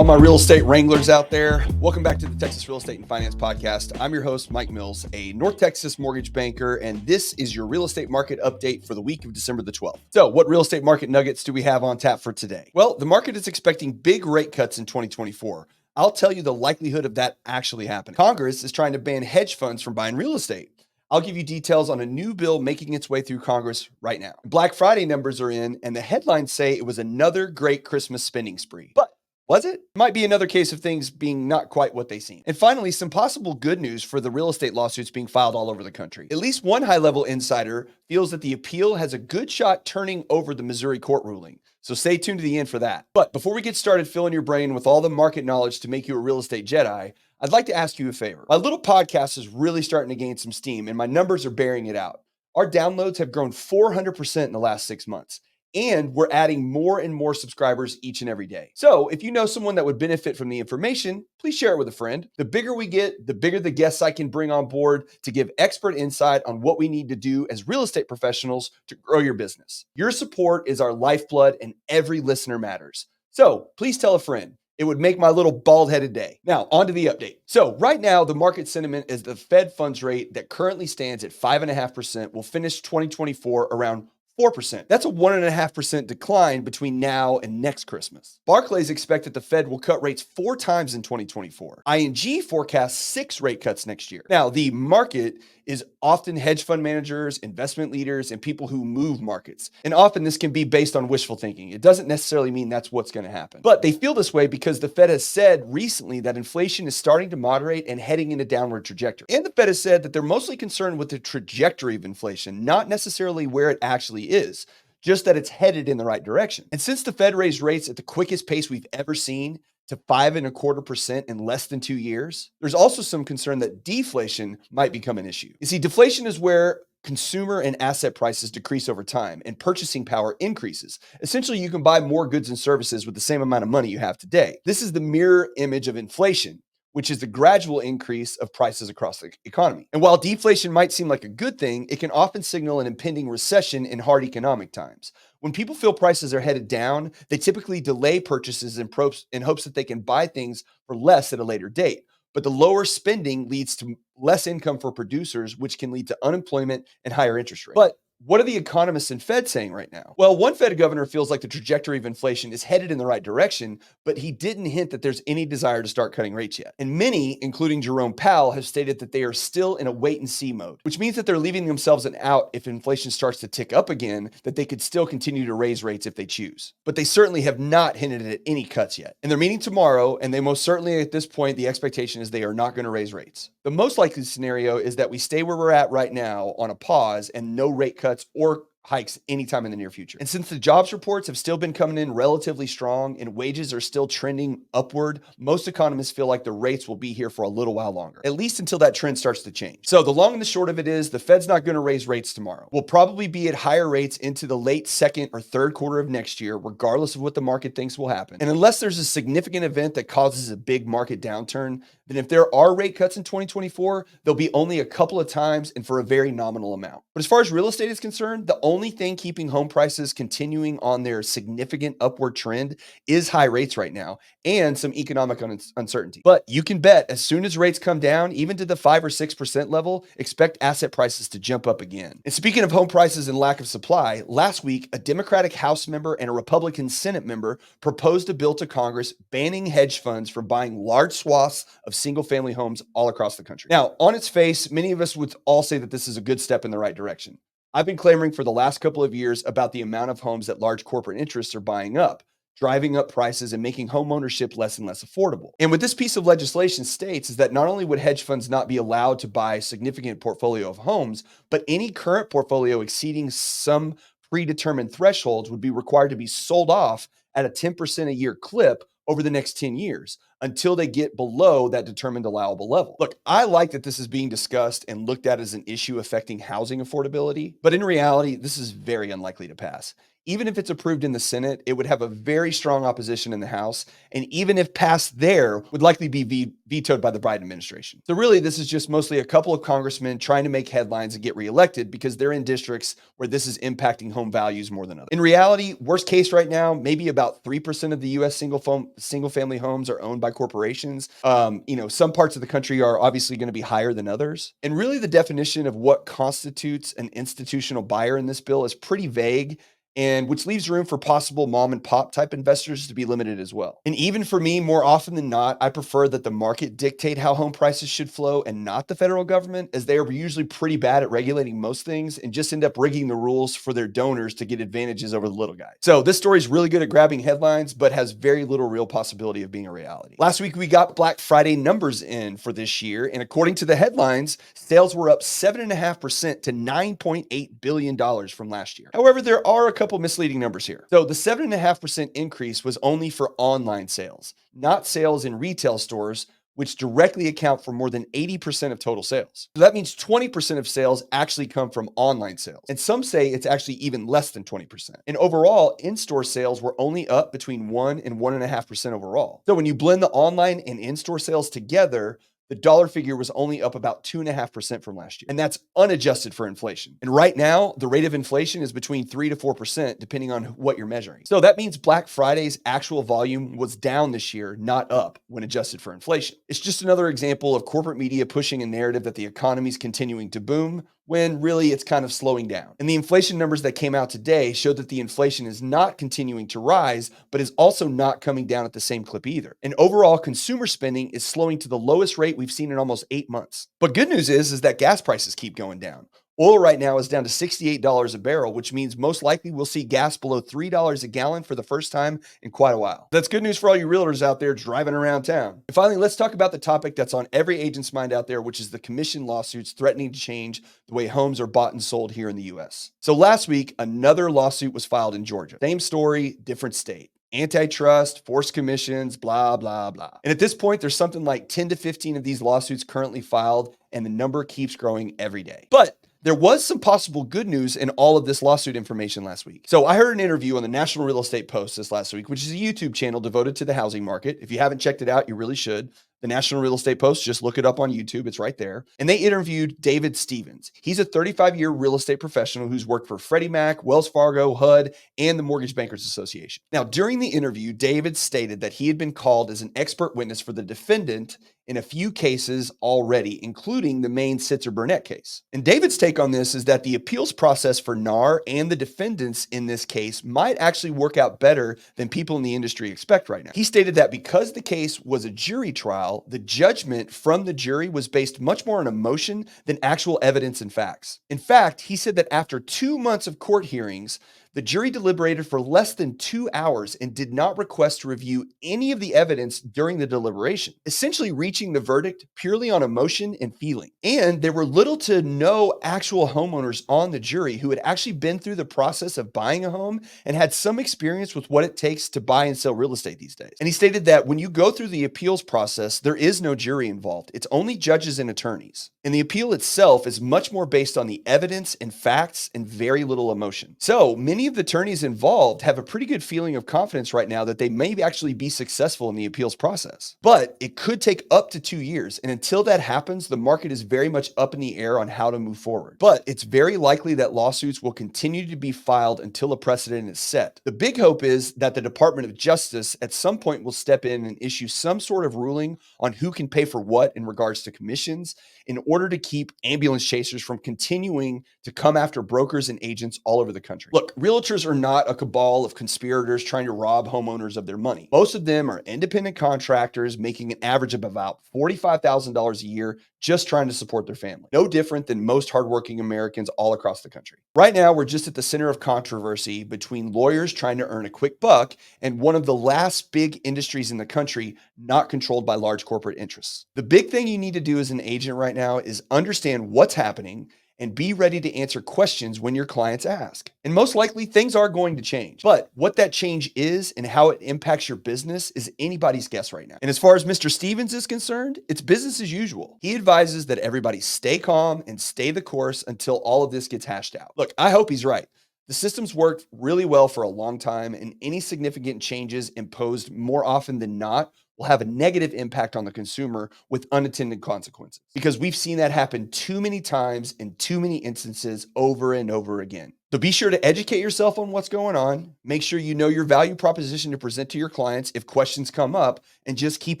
all my real estate wranglers out there. Welcome back to the Texas Real Estate and Finance Podcast. I'm your host, Mike Mills, a North Texas mortgage banker, and this is your real estate market update for the week of December the 12th. So what real estate market nuggets do we have on tap for today? Well, the market is expecting big rate cuts in 2024. I'll tell you the likelihood of that actually happening. Congress is trying to ban hedge funds from buying real estate. I'll give you details on a new bill making its way through Congress right now. Black Friday numbers are in, and the headlines say it was another great Christmas spending spree. But was it? Might be another case of things being not quite what they seem. And finally, some possible good news for the real estate lawsuits being filed all over the country. At least one high-level insider feels that the appeal has a good shot turning over the Missouri court ruling. So stay tuned to the end for that. But before we get started filling your brain with all the market knowledge to make you a real estate Jedi, I'd like to ask you a favor. My little podcast is really starting to gain some steam, and my numbers are bearing it out. Our downloads have grown 400% in the last 6 months. And we're adding more and more subscribers each and every day. So if you know someone that would benefit from the information, please share it with a friend. The bigger we get, the bigger the guests I can bring on board to give expert insight on what we need to do as real estate professionals to grow your business. Your support is our lifeblood, and every listener matters. So please tell a friend. It would make my little bald-headed day. Now, on to the update. So right now, the market sentiment is the Fed funds rate that currently stands at 5.5% will finish 2024 around 4%. That's a 1.5% decline between now and next Christmas. Barclays expect that the Fed will cut rates 4 times in 2024. ING forecasts 6 rate cuts next year. Now, the market is often hedge fund managers, investment leaders, and people who move markets. And often this can be based on wishful thinking. It doesn't necessarily mean that's what's going to happen. But they feel this way because the Fed has said recently that inflation is starting to moderate and heading in a downward trajectory. And the Fed has said that they're mostly concerned with the trajectory of inflation, not necessarily where it actually is, just that it's headed in the right direction. And since the Fed raised rates at the quickest pace we've ever seen, to 5.25% in less than 2 years, there's also some concern that deflation might become an issue. You see, deflation is where consumer and asset prices decrease over time and purchasing power increases. Essentially, you can buy more goods and services with the same amount of money you have today. This is the mirror image of inflation, which is the gradual increase of prices across the economy. And while deflation might seem like a good thing, it can often signal an impending recession in hard economic times. When people feel prices are headed down, they typically delay purchases in hopes that they can buy things for less at a later date. But the lower spending leads to less income for producers, which can lead to unemployment and higher interest rates. But what are the economists and Fed saying right now? Well, one Fed governor feels like the trajectory of inflation is headed in the right direction, but he didn't hint that there's any desire to start cutting rates yet. And many, including Jerome Powell, have stated that they are still in a wait-and-see mode, which means that they're leaving themselves an out if inflation starts to tick up again, that they could still continue to raise rates if they choose. But they certainly have not hinted at any cuts yet. And they're meeting tomorrow, and they most certainly at this point, the expectation is they are not going to raise rates. The most likely scenario is that we stay where we're at right now on a pause and no rate cuts or hikes anytime in the near future. And since the jobs reports have still been coming in relatively strong and wages are still trending upward, most economists feel like the rates will be here for a little while longer, at least until that trend starts to change. So the long and the short of it is the Fed's not going to raise rates tomorrow. We'll probably be at higher rates into the late second or third quarter of next year, regardless of what the market thinks will happen. And unless there's a significant event that causes a big market downturn, then if there are rate cuts in 2024, there'll be only a couple of times and for a very nominal amount. But as far as real estate is concerned, the only thing keeping home prices continuing on their significant upward trend is high rates right now and some economic uncertainty. But you can bet as soon as rates come down, even to the 5 or 6% level, expect asset prices to jump up again. And speaking of home prices and lack of supply, last week, a Democratic House member and a Republican Senate member proposed a bill to Congress banning hedge funds from buying large swaths of single-family homes all across the country. Now, on its face, many of us would all say that this is a good step in the right direction. I've been clamoring for the last couple of years about the amount of homes that large corporate interests are buying up, driving up prices and making home ownership less and less affordable. And what this piece of legislation states is that not only would hedge funds not be allowed to buy a significant portfolio of homes, but any current portfolio exceeding some predetermined thresholds would be required to be sold off at a 10% a year clip over the next 10 years until they get below that determined allowable level. Look, I like that this is being discussed and looked at as an issue affecting housing affordability, but in reality, this is very unlikely to pass. even if it's approved in the Senate, it would have a very strong opposition in the House. And even if passed there, would likely be vetoed by the Biden administration. So really, this is just mostly a couple of congressmen trying to make headlines and get reelected because they're in districts where this is impacting home values more than others. In reality, worst case right now, maybe about 3% of the U.S. single family homes are owned by corporations. Some parts of the country are obviously going to be higher than others. And really, the definition of what constitutes an institutional buyer in this bill is pretty vague, and which leaves room for possible mom and pop type investors to be limited as well. And even for me, more often than not, I prefer that the market dictate how home prices should flow and not the federal government, as they are usually pretty bad at regulating most things and just end up rigging the rules for their donors to get advantages over the little guy. So this story is really good at grabbing headlines, but has very little real possibility of being a reality. Last week, we got Black Friday numbers in for this year, and according to the headlines, sales were up 7.5% to $9.8 billion from last year. However, there are a couple misleading numbers here. So the 7.5% increase was only for online sales, not sales in retail stores, which directly account for more than 80% of total sales. So that means 20% of sales actually come from online sales. And some say it's actually even less than 20%. And overall, in-store sales were only up between 1 and 1.5% overall. So when you blend the online and in-store sales together, the dollar figure was only up about 2.5% from last year. And that's unadjusted for inflation. And right now, the rate of inflation is between 3 to 4%, depending on what you're measuring. So that means Black Friday's actual volume was down this year, not up when adjusted for inflation. It's just another example of corporate media pushing a narrative that the economy is continuing to boom, when really it's kind of slowing down. And the inflation numbers that came out today showed that the inflation is not continuing to rise, but is also not coming down at the same clip either. And overall, consumer spending is slowing to the lowest rate we've seen in almost 8 months. But good news is that gas prices keep going down. Oil right now is down to $68 a barrel, which means most likely we'll see gas below $3 a gallon for the first time in quite a while. That's good news for all you realtors out there driving around town. And finally, let's talk about the topic that's on every agent's mind out there, which is the commission lawsuits threatening to change the way homes are bought and sold here in the US. So last week, another lawsuit was filed in Georgia. Same story, different state. Antitrust, forced commissions, blah, blah, blah. And at this point, there's something like 10 to 15 of these lawsuits currently filed, and the number keeps growing every day. But there was some possible good news in all of this lawsuit information last week. So I heard an interview on the National Real Estate Post this last week, which is a YouTube channel devoted to the housing market. If you haven't checked it out, you really should. The National Real Estate Post, just look it up on YouTube. It's right there. And they interviewed David Stevens. He's a 35-year real estate professional who's worked for Freddie Mac, Wells Fargo, HUD, and the Mortgage Bankers Association. Now, during the interview, David stated that he had been called as an expert witness for the defendant in a few cases already, including the main Sitzer Burnett case. And David's take on this is that the appeals process for NAR and the defendants in this case might actually work out better than people in the industry expect right now. He stated that because the case was a jury trial, the judgment from the jury was based much more on emotion than actual evidence and facts. In fact, he said that after 2 months of court hearings, the jury deliberated for less than 2 hours and did not request to review any of the evidence during the deliberation, essentially reaching the verdict purely on emotion and feeling. And there were little to no actual homeowners on the jury who had actually been through the process of buying a home and had some experience with what it takes to buy and sell real estate these days. And he stated that when you go through the appeals process, there is no jury involved. It's only judges and attorneys. And the appeal itself is much more based on the evidence and facts and very little emotion. So many of the attorneys involved have a pretty good feeling of confidence right now that they may actually be successful in the appeals process. But it could take up to 2 years. And until that happens, the market is very much up in the air on how to move forward. But it's very likely that lawsuits will continue to be filed until a precedent is set. The big hope is that the Department of Justice at some point will step in and issue some sort of ruling on who can pay for what in regards to commissions in order to keep ambulance chasers from continuing to come after brokers and agents all over the country. Look, realtors are not a cabal of conspirators trying to rob homeowners of their money. Most of them are independent contractors making an average of about $45,000 a year just trying to support their family. No different than most hardworking Americans all across the country. Right now, we're just at the center of controversy between lawyers trying to earn a quick buck and one of the last big industries in the country not controlled by large corporate interests. The big thing you need to do as an agent right now is understand what's happening and be ready to answer questions when your clients ask. And most likely things are going to change. But what that change is and how it impacts your business is anybody's guess right now. And as far as Mr. Stevens is concerned, it's business as usual. He advises that everybody stay calm and stay the course until all of this gets hashed out. Look, I hope he's right. The system's worked really well for a long time, and any significant changes imposed more often than not will have a negative impact on the consumer with unintended consequences. Because we've seen that happen too many times in too many instances over and over again. So be sure to educate yourself on what's going on. Make sure you know your value proposition to present to your clients if questions come up, and just keep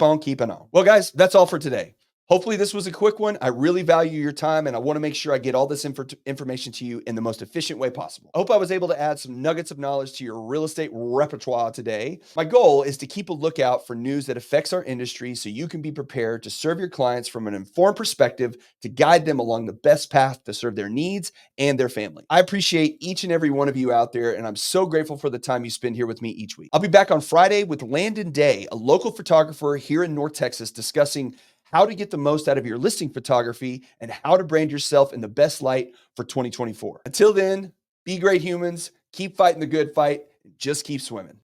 on keeping on. Well, guys, that's all for today. Hopefully this was a quick one. I really value your time, and I want to make sure I get all this information to you in the most efficient way possible. I hope I was able to add some nuggets of knowledge to your real estate repertoire today. My goal is to keep a lookout for news that affects our industry so you can be prepared to serve your clients from an informed perspective to guide them along the best path to serve their needs and their family. I appreciate each and every one of you out there, and I'm so grateful for the time you spend here with me each week. I'll be back on Friday with Landon Day, a local photographer here in North Texas, discussing how to get the most out of your listing photography and how to brand yourself in the best light for 2024. Until then, be great humans, keep fighting the good fight, and just keep swimming.